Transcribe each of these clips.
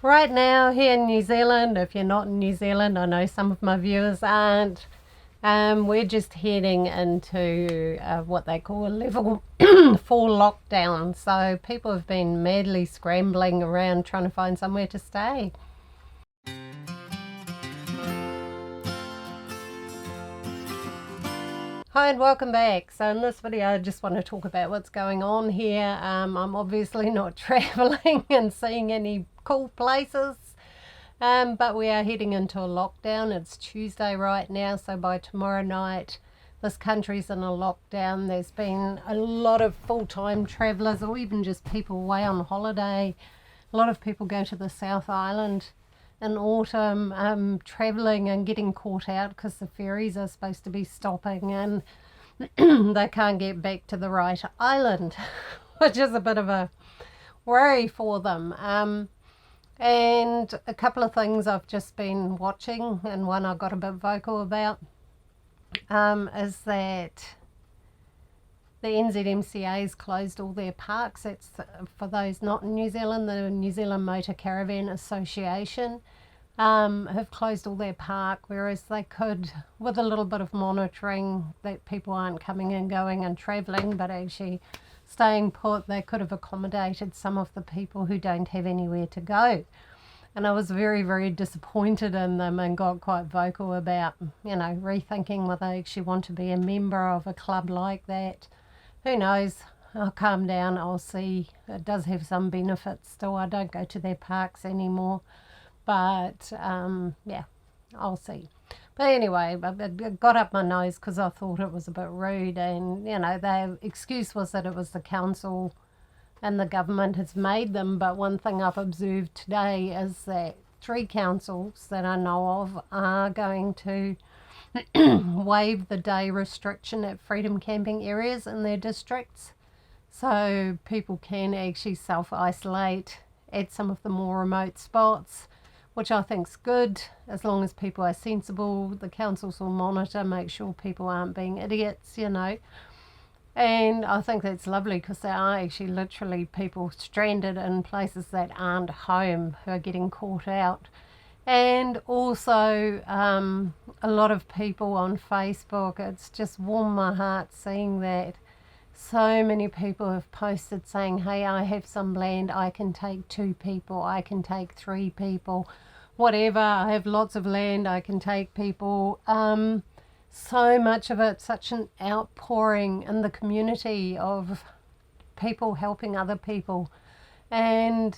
Right now here in New Zealand, if you're not in New Zealand, I know some of my viewers aren't, we're just heading into what they call a level 4 lockdown. So people have been madly scrambling around trying to find somewhere to stay. Hi and welcome back. So in this video I just want to talk about what's going on here. I'm obviously not traveling and seeing any cool places, but we are heading into a lockdown. It's Tuesday right now, so by tomorrow night this country's in a lockdown. There's been a lot of full-time travellers or even just people away on holiday. A lot of people go to the South Island in autumn, travelling and getting caught out because the ferries are supposed to be stopping and they can't get back to the right island, which is a bit of a worry for them. And a couple of things I've just been watching, and one I got a bit vocal about, is that the NZMCA's closed all their parks. It's for those not in New Zealand, the New Zealand Motor Caravan Association have closed all their park, whereas they could, with a little bit of monitoring that people aren't coming and going and travelling but actually staying put, they could have accommodated some of the people who don't have anywhere to go. And I was very, very disappointed in them and got quite vocal about, rethinking whether they actually want to be a member of a club like that. Who knows? I'll calm down. I'll see. It does have some benefits still. I don't go to their parks anymore. But, yeah, I'll see. But anyway, I got up my nose because I thought it was a bit rude. And, their excuse was that it was the council and the government has made them. But one thing I've observed today is that 3 councils that I know of are going to waive the day restriction at freedom camping areas in their districts, so people can actually self-isolate at some of the more remote spots, which I think's good. As long as people are sensible, the councils will monitor, make sure people aren't being idiots, and I think that's lovely because there are actually literally people stranded in places that aren't home who are getting caught out. And also a lot of people on Facebook, it's just warmed my heart seeing that. So many people have posted saying, hey, I have some land, I can take 2 people, I can take 3 people, whatever, I have lots of land, I can take people. So much of it, such an outpouring in the community of people helping other people. And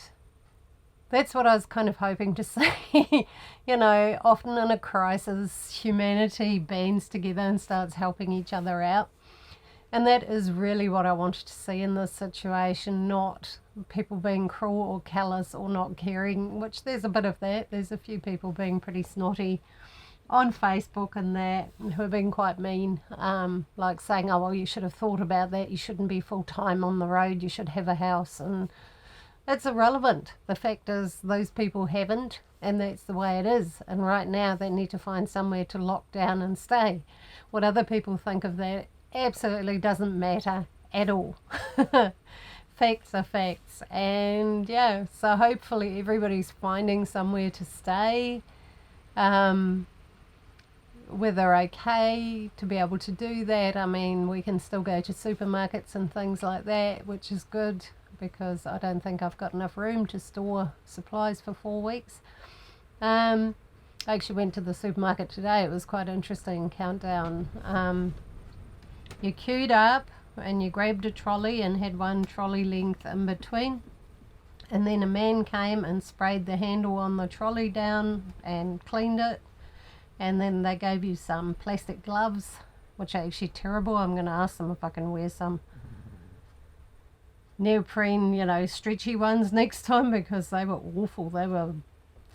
that's what I was kind of hoping to see. Often in a crisis, humanity bands together and starts helping each other out. And that is really what I wanted to see in this situation, not people being cruel or callous or not caring, which there's a bit of that. There's a few people being pretty snotty on Facebook and that, who have been quite mean, like saying, oh, well, you should have thought about that. You shouldn't be full-time on the road. You should have a house. And it's irrelevant. The fact is those people haven't, and that's the way it is. And right now they need to find somewhere to lock down and stay. What other people think of that absolutely doesn't matter at all. Facts are facts. And yeah, so hopefully everybody's finding somewhere to stay. Whether okay to be able to do that. I mean, we can still go to supermarkets and things like that, which is good, because I don't think I've got enough room to store supplies for 4 weeks. I actually went to the supermarket today. It was quite interesting. Countdown. You queued up and you grabbed a trolley and had one trolley length in between, and then a man came and sprayed the handle on the trolley down and cleaned it, and then they gave you some plastic gloves, which are actually terrible. I'm going to ask them if I can wear some neoprene, stretchy ones next time, because they were awful. They were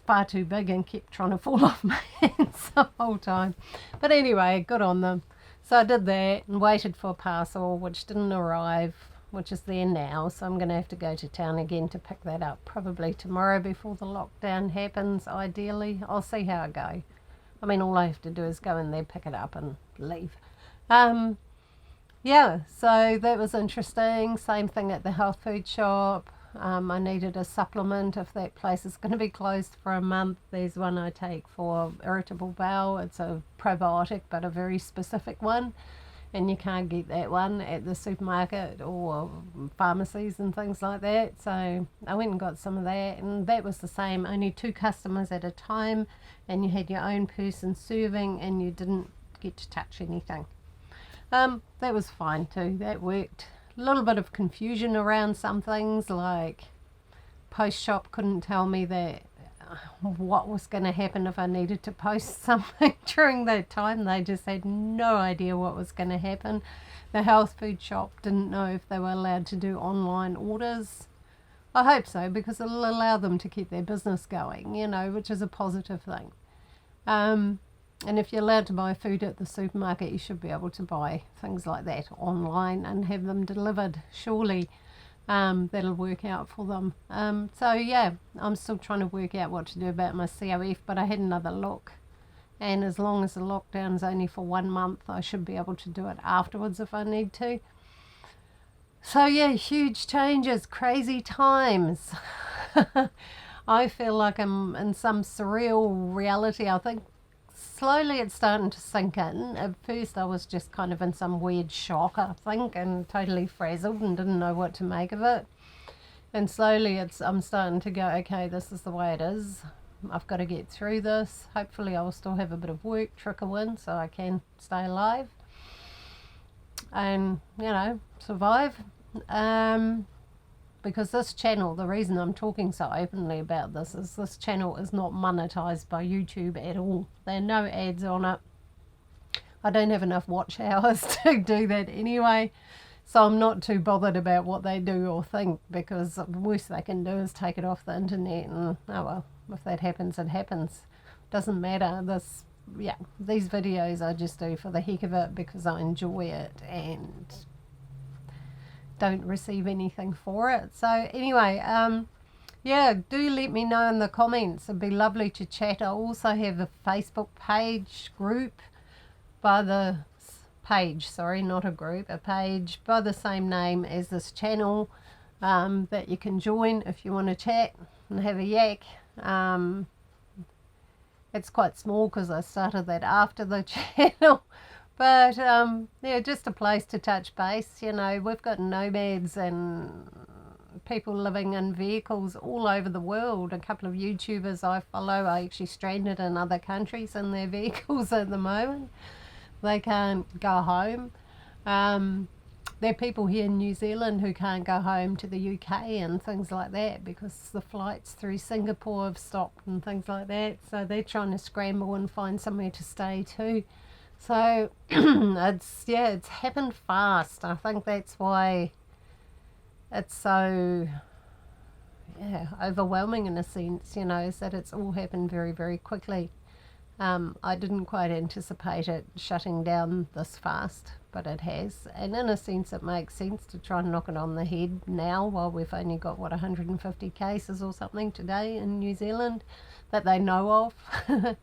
far too big and kept trying to fall off my hands the whole time. But anyway, good on them. So I did that and waited for a parcel, which didn't arrive, which is there now. So I'm going to have to go to town again to pick that up, probably tomorrow before the lockdown happens, ideally. I'll see how I go. I mean, all I have to do is go in there, pick it up and leave. Yeah, so that was interesting. Same thing at the health food shop. I needed a supplement if that place is going to be closed for a month. There's one I take for irritable bowel. It's a probiotic, but a very specific one, and you can't get that one at the supermarket or pharmacies and things like that. So I went and got some of that, and that was the same, only 2 customers at a time, and you had your own person serving, and you didn't get to touch anything. That was fine too, that worked. A little bit of confusion around some things, like post shop couldn't tell me that what was going to happen if I needed to post something during that time. They just had no idea what was going to happen. The health food shop didn't know if they were allowed to do online orders. I hope so, because it'll allow them to keep their business going, you know, which is a positive thing. And if you're allowed to buy food at the supermarket, you should be able to buy things like that online and have them delivered. Surely that'll work out for them. So yeah, I'm still trying to work out what to do about my COF, but I had another look. And as long as the lockdown's only for 1 month, I should be able to do it afterwards if I need to. So yeah, huge changes, crazy times. I feel like I'm in some surreal reality. I think slowly it's starting to sink in. At first I was just kind of in some weird shock, I think, and totally frazzled and didn't know what to make of it. And slowly I'm starting to go, okay, this is the way it is. I've got to get through this. Hopefully I will still have a bit of work trickle in so I can stay alive and, you know, survive. Because this channel, the reason I'm talking so openly about this is this channel is not monetized by YouTube at all. There are no ads on it. I don't have enough watch hours to do that anyway, so I'm not too bothered about what they do or think, because the worst they can do is take it off the internet, and oh well, if that happens, it happens. Doesn't matter. These videos I just do for the heck of it because I enjoy it and don't receive anything for it. So anyway, yeah, do let me know in the comments. It'd be lovely to chat. I also have a Facebook page group by the page, sorry, not a group, a page by the same name as this channel, that you can join if you want to chat and have a yak. It's quite small because I started that after the channel. But yeah, just a place to touch base. You know, we've got nomads and people living in vehicles all over the world. A couple of YouTubers I follow are actually stranded in other countries in their vehicles at the moment. They can't go home. There are people here in New Zealand who can't go home to the UK and things like that because the flights through Singapore have stopped and things like that. So they're trying to scramble and find somewhere to stay too. So it's happened fast. I think that's why it's so overwhelming in a sense, you know, is that it's all happened very, very quickly. I didn't quite anticipate it shutting down this fast, but it has. And in a sense it makes sense to try and knock it on the head now while we've only got, 150 cases or something today in New Zealand that they know of.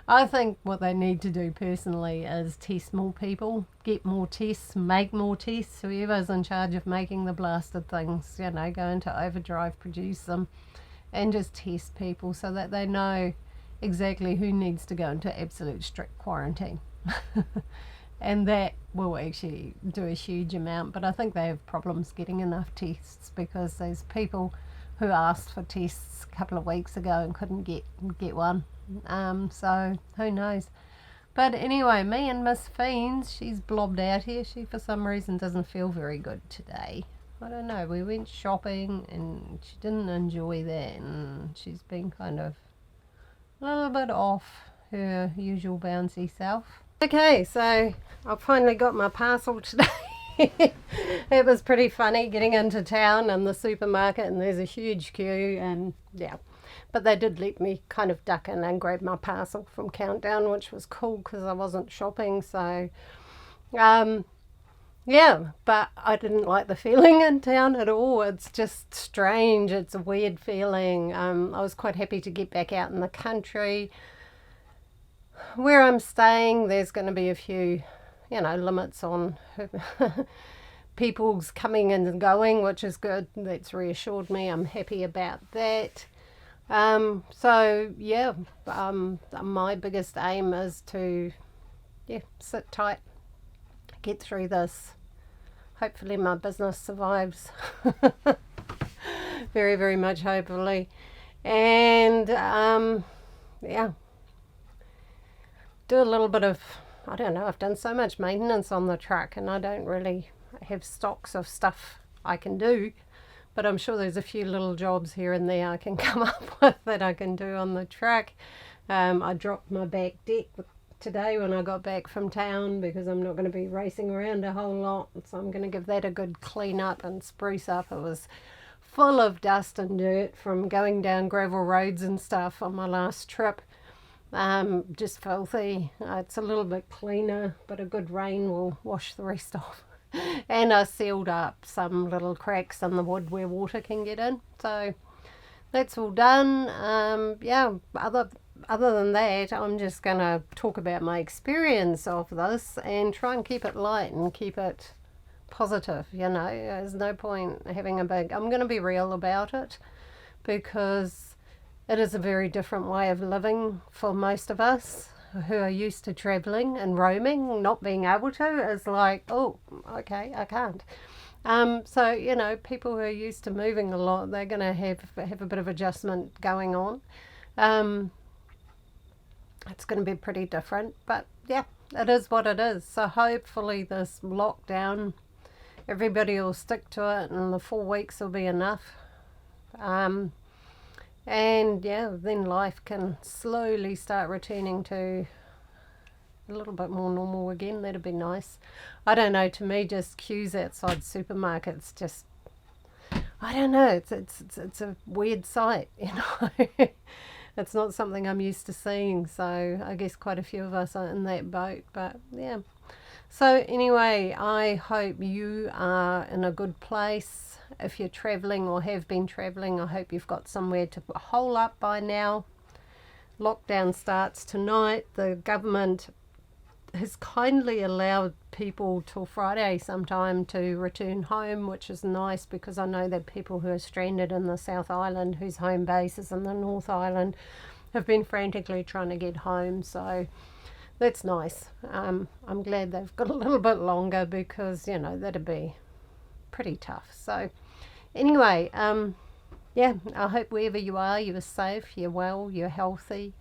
I think what they need to do personally is test more people, get more tests, make more tests. Whoever's in charge of making the blasted things, you know, go into overdrive, produce them, and just test people so that they know exactly who needs to go into absolute strict quarantine. And that will actually do a huge amount. But I think they have problems getting enough tests because there's people who asked for tests a couple of weeks ago and couldn't get one. So who knows. But anyway, me and Miss Fiends, she's blobbed out here. She for some reason doesn't feel very good today. I don't know, we went shopping and she didn't enjoy that, and she's been kind of a little bit off her usual bouncy self. Okay, so I finally got my parcel today. It was pretty funny getting into town and the supermarket, and there's a huge queue, and yeah. But they did let me kind of duck in and grab my parcel from Countdown, which was cool because I wasn't shopping. So, yeah, but I didn't like the feeling in town at all. It's just strange. It's a weird feeling. I was quite happy to get back out in the country. Where I'm staying, there's going to be a few, you know, limits on people's coming and going, which is good. That's reassured me. I'm happy about that. So yeah, my biggest aim is to sit tight, get through this. Hopefully my business survives. Very, very much hopefully. And yeah, do a little bit of, I don't know, I've done so much maintenance on the truck and I don't really have stocks of stuff I can do, but I'm sure there's a few little jobs here and there I can come up with that I can do on the truck. I dropped my back deck today when I got back from town because I'm not going to be racing around a whole lot, so I'm going to give that a good clean up and spruce up. It was full of dust and dirt from going down gravel roads and stuff on my last trip. Just filthy. It's a little bit cleaner, but a good rain will wash the rest off. And I sealed up some little cracks in the wood where water can get in, so that's all done. Yeah, other than that, I'm just going to talk about my experience of this and try and keep it light and keep it positive. There's no point having I'm going to be real about it, because it is a very different way of living for most of us who are used to travelling and roaming. Not being able to is like, oh, okay, I can't. So people who are used to moving a lot, they're going to have a bit of adjustment going on. It's going to be pretty different, but yeah, it is what it is. So hopefully this lockdown, everybody will stick to it and the 4 weeks will be enough. And yeah, then life can slowly start returning to a little bit more normal again. That'd be nice. I don't know, to me just queues outside supermarkets, just, I don't know, it's a weird sight, It's not something I'm used to seeing, so I guess quite a few of us are in that boat, but yeah. So anyway, I hope you are in a good place. If you're travelling or have been travelling, I hope you've got somewhere to hole up by now. Lockdown starts tonight. The government has kindly allowed people till Friday sometime to return home, which is nice, because I know that people who are stranded in the South Island, whose home base is in the North Island, have been frantically trying to get home, so that's nice. I'm glad they've got a little bit longer, because that'd be pretty tough. So anyway, yeah, I hope wherever you are, you're safe, you're well, you're healthy.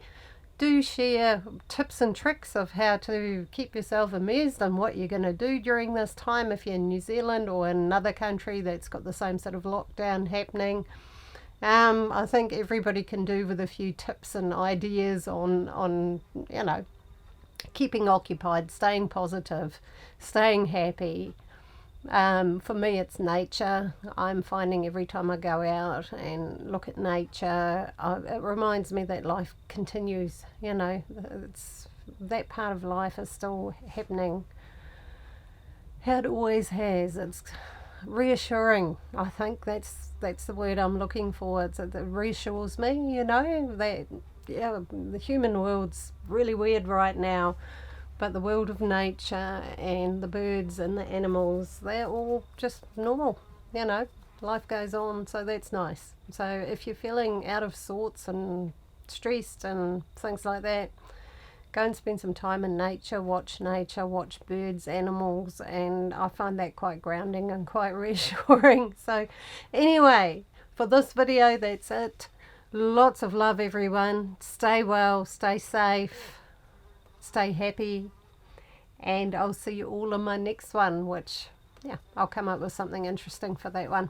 Do share tips and tricks of how to keep yourself amused and what you're going to do during this time if you're in New Zealand or in another country that's got the same sort of lockdown happening. I think everybody can do with a few tips and ideas on keeping occupied, staying positive, staying happy. For me, it's nature. I'm finding every time I go out and look at nature, it reminds me that life continues. It's that part of life is still happening. How it always has. It's reassuring. I think that's the word I'm looking for. It reassures me. That the human world's really weird right now. But the world of nature and the birds and the animals, they're all just normal, life goes on, so that's nice. So if you're feeling out of sorts and stressed and things like that, go and spend some time in nature, watch birds, animals, and I find that quite grounding and quite reassuring. So anyway, for this video, that's it. Lots of love, everyone. Stay well, stay safe. Stay happy, and I'll see you all in my next one, which I'll come up with something interesting for that one.